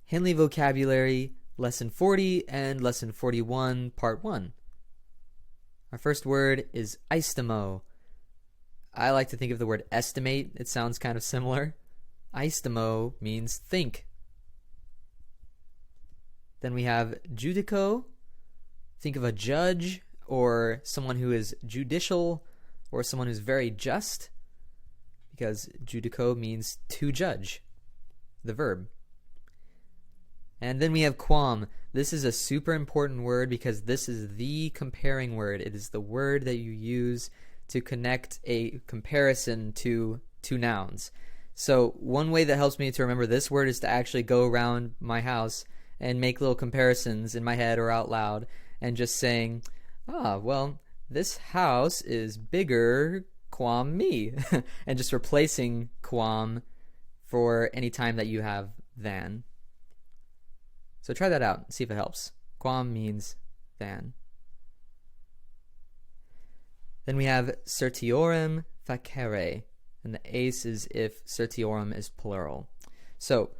Henle Vocabulary, Lesson 40 and Lesson 41, Part 1. Our first word is aistamo. I like to think of the word estimate. It sounds kind of similar. Aistamo means think. Then we have judico. Think of a judge or someone who is judicial or someone who's very just, because judico means to judge, the verb. And then we have quam. This is a super important word because this is the comparing word. It is the word that you use to connect a comparison to two nouns. So one way that helps me to remember this word is to actually go around my house and make little comparisons in my head or out loud and just saying, well, this house is bigger quam me, and just replacing quam for any time that you have than. So try that out, see if it helps. Quam means than. Then we have certiorem facere, and the ace is if certiorem is plural. So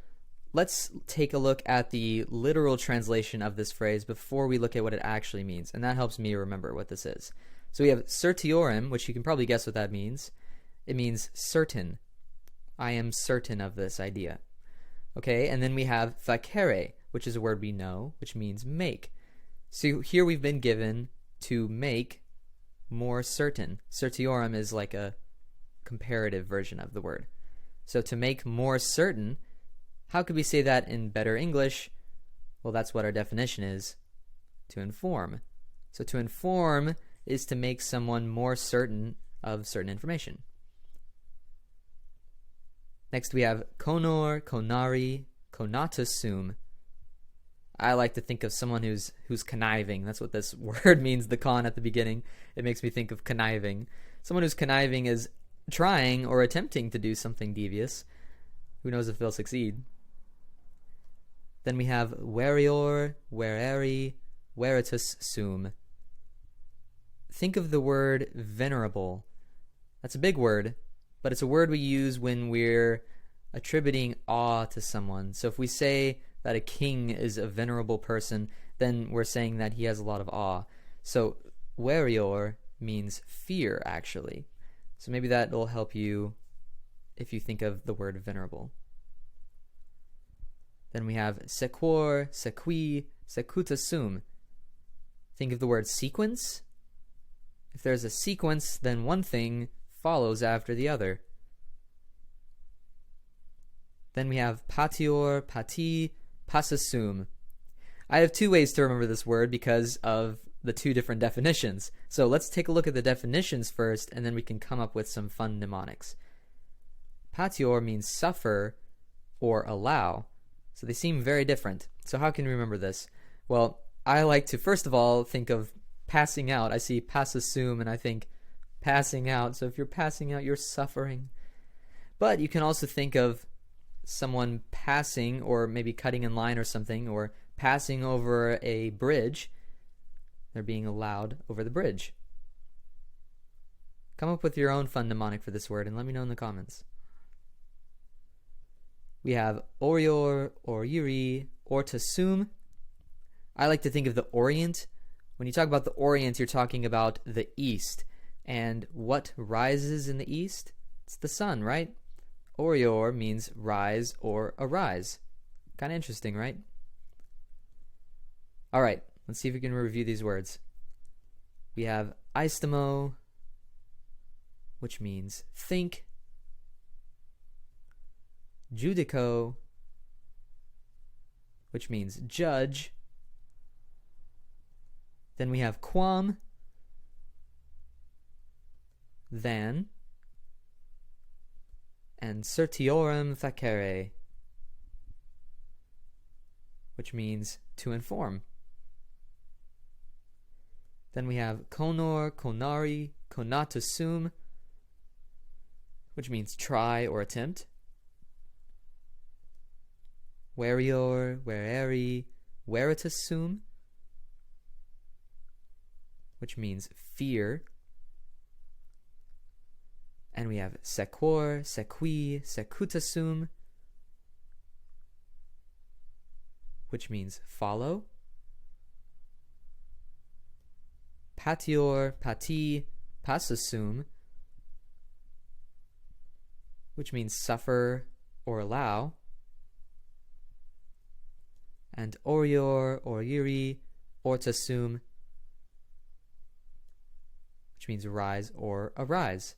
let's take a look at the literal translation of this phrase before we look at what it actually means, and that helps me remember what this is. So we have certiorem, which you can probably guess what that means. It means certain. I am certain of this idea. Okay, and then we have facere, which is a word we know, which means make. So here we've been given to make more certain. Certiorem is like a comparative version of the word. So to make more certain, how could we say that in better English? Well, that's what our definition is, to inform. So to inform is to make someone more certain of certain information. Next we have conor, conari, conatus sum. I like to think of someone who's conniving. That's what this word means, the con at the beginning. It makes me think of conniving. Someone who's conniving is trying or attempting to do something devious. Who knows if they'll succeed? Then we have verior, vereri, veritus sum. Think of the word venerable. That's a big word, but it's a word we use when we're attributing awe to someone. So if we say that a king is a venerable person, then we're saying that he has a lot of awe. So verior means fear, actually. So maybe that will help you if you think of the word venerable. Then we have sequor, sequi, secuta sum. Think of the word sequence. If there's a sequence, then one thing follows after the other. Then we have patior, pati, passasum. I have two ways to remember this word because of the two different definitions. So let's take a look at the definitions first, and then we can come up with some fun mnemonics. Patior means suffer or allow. So they seem very different. So how can we remember this? Well, I like to first of all think of passing out. I see passasum and I think passing out. So if you're passing out, you're suffering. But you can also think of someone passing, or maybe cutting in line or something, or passing over a bridge. They're being allowed over the bridge. Come up with your own fun mnemonic for this word and let me know in the comments. We have orior, oriri, ortasum. I like to think of the Orient. When you talk about the Orient, you're talking about the East. And what rises in the East? It's the sun, right? Orior means rise or arise. Kind of interesting, right? All right, let's see if we can review these words. We have aistamo, which means think. Judico, which means judge. Then we have quam, than, and certiorem facere, which means to inform. Then we have conor, conari, conatus sum, which means try or attempt. Verior, vereri, veritus sum, which means fear. And we have sequor, sequi, secuta sum, which means follow. Patior, pati, pasasum, which means suffer or allow. And orior, oriiri, ortasum, which means rise or arise.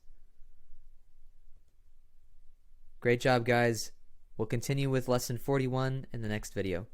Great job, guys. We'll continue with lesson 41 in the next video.